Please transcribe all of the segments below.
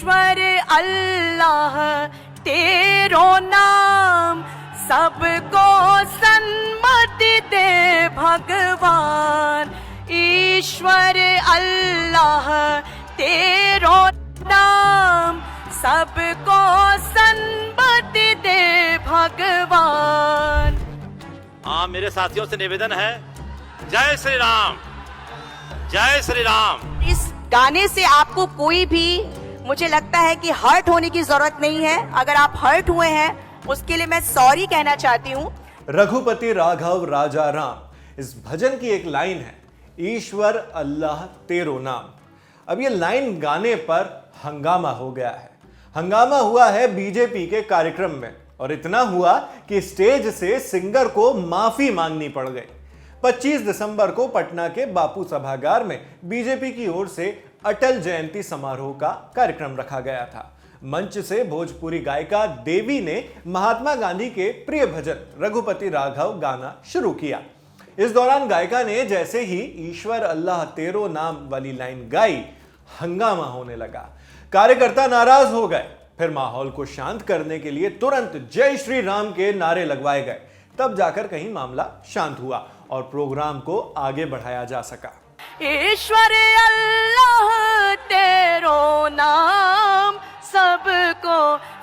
ईश्वर अल्लाह तेरो नाम, सबको सन्मति दे भगवान। ईश्वर अल्लाह तेरो नाम, सबको सन्मति दे भगवान। हाँ, मेरे साथियों से निवेदन है, जय श्री राम, जय श्री राम। इस गाने से आपको कोई भी, मुझे लगता है कि हर्ट होने की जरूरत नहीं है। अगर आप हर्ट हुए हैं उसके लिए मैं सॉरी कहना चाहती हूँ। रघुपति राघव राजा राम, इस भजन की एक लाइन है, ईश्वर अल्लाह तेरो नाम। अब ये लाइन गाने पर हंगामा हो गया है। हंगामा हुआ है बीजेपी के कार्यक्रम में, और इतना हुआ कि स्टेज से सिंगर को माफी मांगनी पड़ गई। 25 दिसंबर को पटना के बापू सभागार में बीजेपी की ओर से अटल जयंती समारोह का कार्यक्रम रखा गया था। मंच से भोजपुरी गायिका देवी ने महात्मा गांधी के प्रिय भजन रघुपति राघव गाना शुरू किया। इस दौरान गायिका ने जैसे ही ईश्वर अल्लाह तेरो नाम वाली लाइन गाई, हंगामा होने लगा। कार्यकर्ता नाराज हो गए। फिर माहौल को शांत करने के लिए तुरंत जय श्री राम के नारे लगवाए गए। तब जाकर कहीं मामला शांत हुआ और प्रोग्राम को आगे बढ़ाया जा सका। ईश्वर अल्लाह तेरो नाम, सबको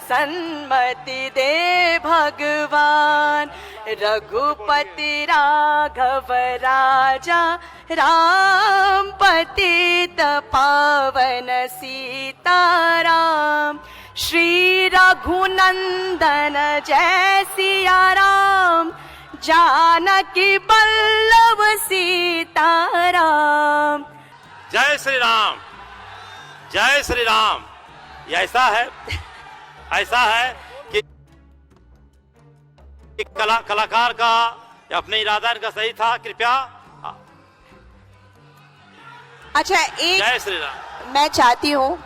सन्मति दे भगवान। रघुपति राघव राजा राम, पतित पावन सीताराम। श्री रघुनंदन जय सिया राम, जानकी बल्लभ सीताराम। जय श्री राम, जय श्री राम। ये ऐसा है कि कलाकार का अपने इरादा इनका सही था। कृपया अच्छा, एक जय श्री राम। मैं चाहती हूँ,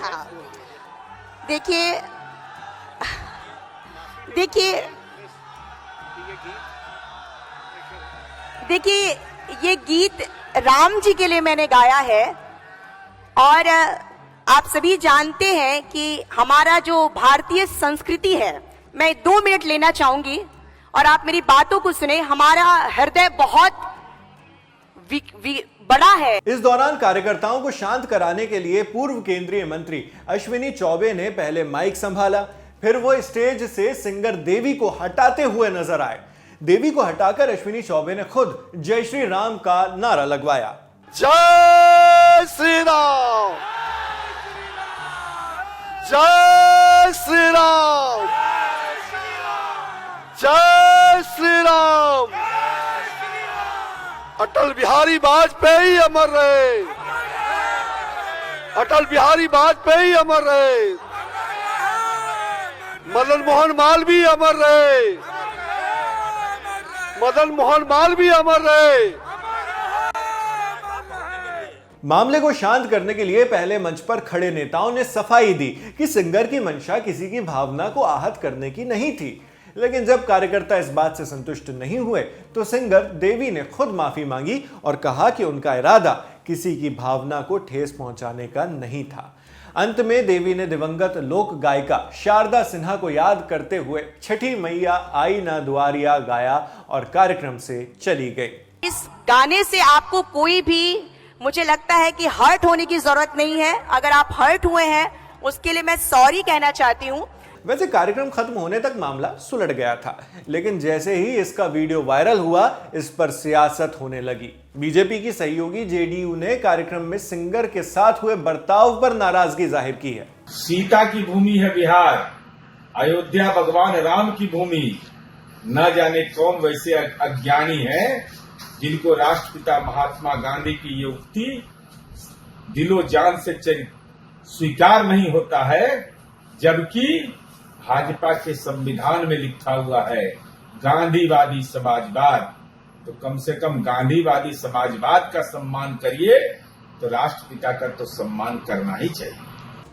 हाँ, देखिए ये गीत राम जी के लिए मैंने गाया है। और आप सभी जानते हैं कि हमारा जो भारतीय संस्कृति है, मैं 2 मिनट लेना चाहूंगी और आप मेरी बातों को सुने। हमारा हृदय बहुत बड़ा है। इस दौरान कार्यकर्ताओं को शांत कराने के लिए पूर्व केंद्रीय मंत्री अश्विनी चौबे ने पहले माइक संभाला, फिर वो स्टेज से सिंगर देवी को हटाते हुए नजर आए। देवी को हटाकर अश्विनी चौबे ने खुद जय श्री राम का नारा लगवाया। जय श्री राम, जय श्री राम, जय श्री राम। अटल बिहारी वाजपेयी अमर रहे, अटल बिहारी वाजपेयी अमर रहे, मदन मोहन मालवीय अमर रहे, मदन मोहन मालवीय अमर रहे। मामले को शांत करने के लिए पहले मंच पर खड़े नेताओं ने सफाई दी कि सिंगर की मंशा किसी की भावना को आहत करने की नहीं थी। लेकिन जब कार्यकर्ता इस बात से संतुष्ट नहीं हुए तो सिंगर देवी ने खुद माफी मांगी और कहा कि उनका इरादा किसी की भावना को ठेस पहुंचाने का नहीं था। अंत में देवी ने दिवंगत लोक गायिका शारदा सिन्हा को याद करते हुए छठी मैया आई ना दुआरिया गाया और कार्यक्रम से चली गई। इस गाने से आपको कोई भी, मुझे लगता है कि हर्ट होने की जरूरत नहीं है। अगर आप हर्ट हुए हैं उसके लिए मैं सॉरी कहना चाहती हूँ। वैसे कार्यक्रम खत्म होने तक मामला सुलझ गया था, लेकिन जैसे ही इसका वीडियो वायरल हुआ, इस पर सियासत होने लगी। बीजेपी की सहयोगी जेडीयू ने कार्यक्रम में सिंगर के साथ हुए बर्ताव पर नाराजगी जाहिर की है। सीता की भूमि है बिहार, अयोध्या भगवान राम की भूमि। न जाने कौन वैसे अज्ञानी है जिनको राष्ट्रपिता महात्मा गांधी की ये उक्ति दिलो जान से स्वीकार नहीं होता है, जबकि भाजपा के संविधान में लिखा हुआ है गांधीवादी समाजवाद। तो कम से कम गांधीवादी समाजवाद का सम्मान करिए, तो राष्ट्रपिता का तो सम्मान करना ही चाहिए।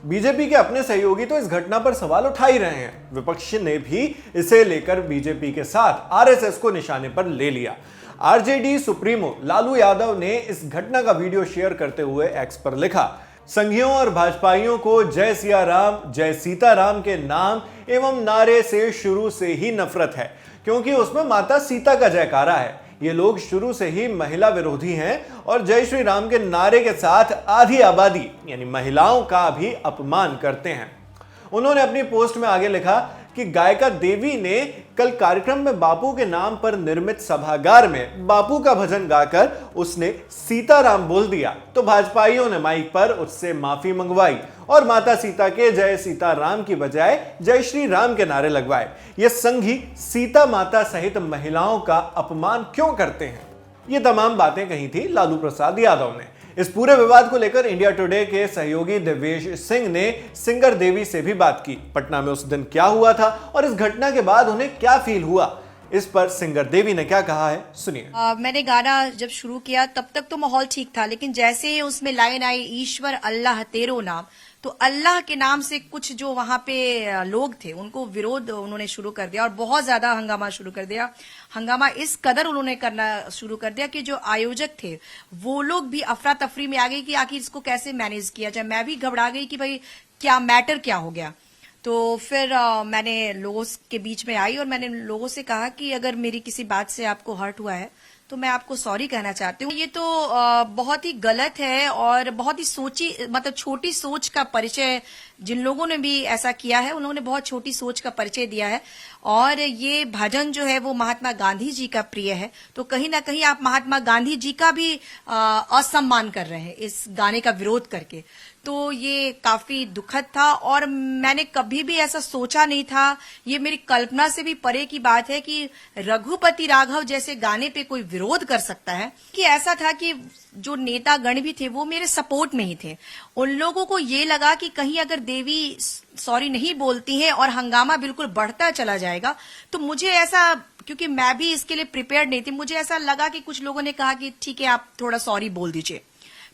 बीजेपी के अपने सहयोगी तो इस घटना पर सवाल उठा ही रहे हैं। विपक्ष ने भी इसे लेकर बीजेपी के साथ आरएसएस को निशाने पर ले लिया। आरजेडी सुप्रीमो लालू यादव ने इस घटना का वीडियो शेयर करते हुए एक्स पर लिखा, संघियों और भाजपाइयों को जय सिया राम, जय सीताराम के नाम एवं नारे से शुरू से ही नफरत है, क्योंकि उसमें माता सीता का जयकारा है। ये लोग शुरू से ही महिला विरोधी हैं और जय श्री राम के नारे के साथ आधी आबादी यानी महिलाओं का भी अपमान करते हैं। उन्होंने अपनी पोस्ट में आगे लिखा कि गायिका देवी ने कल कार्यक्रम में बापू के नाम पर निर्मित सभागार में बापू का भजन गाकर उसने सीताराम बोल दिया, तो भाजपाइयों ने माइक पर उससे माफी मंगवाई और माता सीता के जय सीताराम की बजाय जय श्री राम के नारे लगवाए। ये संघी सीता माता सहित महिलाओं का अपमान क्यों करते हैं? ये तमाम बातें कही थी लालू प्रसाद यादव ने। इस पूरे विवाद को लेकर इंडिया टुडे के सहयोगी देवेश सिंह ने सिंगर देवी से भी बात की। पटना में उस दिन क्या हुआ था और इस घटना के बाद उन्हें क्या फील हुआ, इस पर सिंगर देवी ने क्या कहा है, सुनिए। मैंने गाना जब शुरू किया तब तक तो माहौल ठीक था, लेकिन जैसे ही उसमें लाइन आई ईश्वर अल्लाह तेरो नाम, तो अल्लाह के नाम से कुछ जो वहां पे लोग थे उनको विरोध उन्होंने शुरू कर दिया और बहुत ज्यादा हंगामा शुरू कर दिया। हंगामा इस कदर उन्होंने करना शुरू कर दिया कि जो आयोजक थे वो लोग भी अफरा तफरी में आ गए कि आखिर इसको कैसे मैनेज किया जाए। मैं भी घबरा गई कि भाई क्या मैटर क्या हो गया। तो फिर मैंने लोगों के बीच में आई और मैंने लोगों से कहा कि अगर मेरी किसी बात से आपको हर्ट हुआ है तो मैं आपको सॉरी कहना चाहती हूँ। ये तो बहुत ही गलत है और बहुत ही छोटी सोच का परिचय जिन लोगों ने भी ऐसा किया है उन्होंने बहुत छोटी सोच का परिचय दिया है। और ये भजन जो है वो महात्मा गांधी जी का प्रिय है, तो कहीं ना कहीं आप महात्मा गांधी जी का भी असम्मान कर रहे हैं इस गाने का विरोध करके। तो ये काफी दुखद था और मैंने कभी भी ऐसा सोचा नहीं था, ये मेरी कल्पना से भी परे की बात है कि रघुपति राघव जैसे गाने पे कोई विरोध कर सकता है। कि ऐसा था कि जो नेता गण भी थे वो मेरे सपोर्ट में ही थे। उन लोगों को ये लगा कि कहीं अगर देवी सॉरी नहीं बोलती हैं और हंगामा बिल्कुल बढ़ता चला जाएगा, तो मुझे ऐसा, क्योंकि मैं भी इसके लिए प्रिपेयर्ड नहीं थी, मुझे ऐसा लगा कि कुछ लोगों ने कहा कि ठीक है आप थोड़ा सॉरी बोल दीजिए।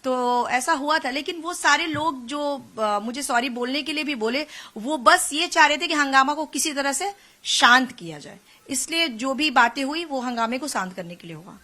तो ऐसा हुआ था, लेकिन वो सारे लोग जो मुझे सॉरी बोलने के लिए भी बोले वो बस ये चाह रहे थे कि हंगामा को किसी तरह से शांत किया जाए, इसलिए जो भी बातें हुई वो हंगामे को शांत करने के लिए हुआ।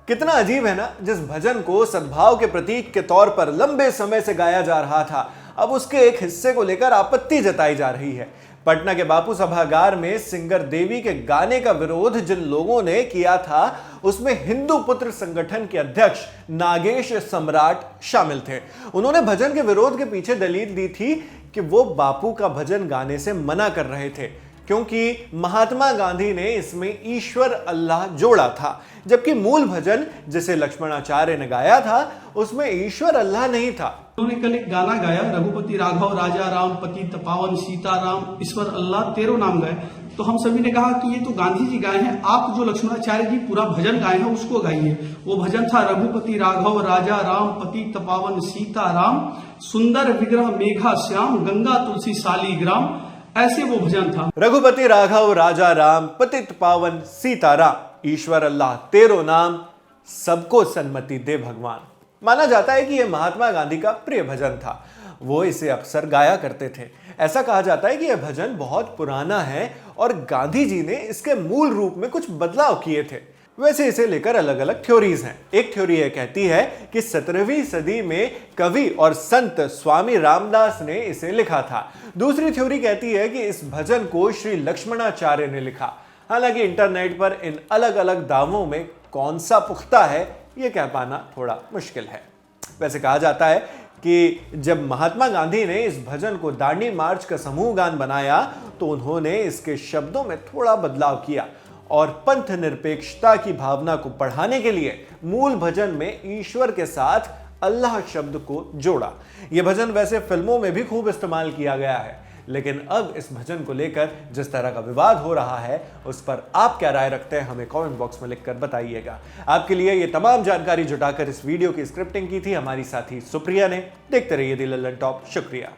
कितना अजीब है ना, जिस भजन को सद्भाव के प्रतीक के तौर पर लंबे समय से गाया जा रहा था, अब उसके एक हिस्से को लेकर आपत्ति जताई जा रही है। पटना के बापू सभागार में सिंगर देवी के गाने का विरोध जिन लोगों ने किया था उसमें हिंदू पुत्र संगठन के अध्यक्ष नागेश सम्राट शामिल थे। उन्होंने भजन के विरोध के पीछे दलील दी थी कि वो बापू का भजन गाने से मना कर रहे थे क्योंकि महात्मा गांधी ने इसमें ईश्वर अल्लाह जोड़ा था, जबकि मूल भजन जिसे लक्ष्मणाचार्य ने गाया था उसमें ईश्वर अल्लाह नहीं था। उन्होंने कल एक गाना गाया, रघुपति राघव राजा राम पतित पावन सीताराम ईश्वर अल्लाह तेरो नाम गाए। तो हम सभी ने कहा कि ये तो गांधी जी गाए हैं, आप जो लक्ष्मणाचार्य जी पूरा भजन गाए हैं उसको गाइए। वो भजन था रघुपति राघव राजा राम पतित पावन सीताराम सुंदर विग्रह मेघा श्याम गंगा तुलसी शालीग्राम, ऐसे वो भजन था। रघुपति राघव राजा राम पतित पावन सीताराम ईश्वर अल्लाह तेरो नाम सबको सन्मति दे भगवान। माना जाता है कि यह महात्मा गांधी का प्रिय भजन था, वो इसे अक्सर गाया करते थे। ऐसा कहा जाता है कि यह भजन बहुत पुराना है और गांधी जी ने इसके मूल रूप में कुछ बदलाव किए थे। वैसे इसे लेकर अलग अलग थ्योरीज हैं। एक थ्योरी यह कहती है कि 17वीं सदी में कवि और संत स्वामी रामदास ने इसे लिखा था। दूसरी थ्योरी कहती है कि इस भजन को श्री लक्ष्मणाचार्य ने लिखा। हालांकि इंटरनेट पर इन अलग अलग दावों में कौन सा पुख्ता है यह कह पाना थोड़ा मुश्किल है। वैसे कहा जाता है कि जब महात्मा गांधी ने इस भजन को दांडी मार्च का समूह गान बनाया तो उन्होंने इसके शब्दों में थोड़ा बदलाव किया और पंथ निरपेक्षता की भावना को बढ़ाने के लिए मूल भजन में ईश्वर के साथ अल्लाह शब्द को जोड़ा। यह भजन वैसे फिल्मों में भी खूब इस्तेमाल किया गया है, लेकिन अब इस भजन को लेकर जिस तरह का विवाद हो रहा है उस पर आप क्या राय रखते हैं हमें कमेंट बॉक्स में लिखकर बताइएगा। आपके लिए ये तमाम जानकारी जुटाकर इस वीडियो की स्क्रिप्टिंग की थी हमारी साथी सुप्रिया ने। देखते रहिए दी लल्लन टॉप। शुक्रिया।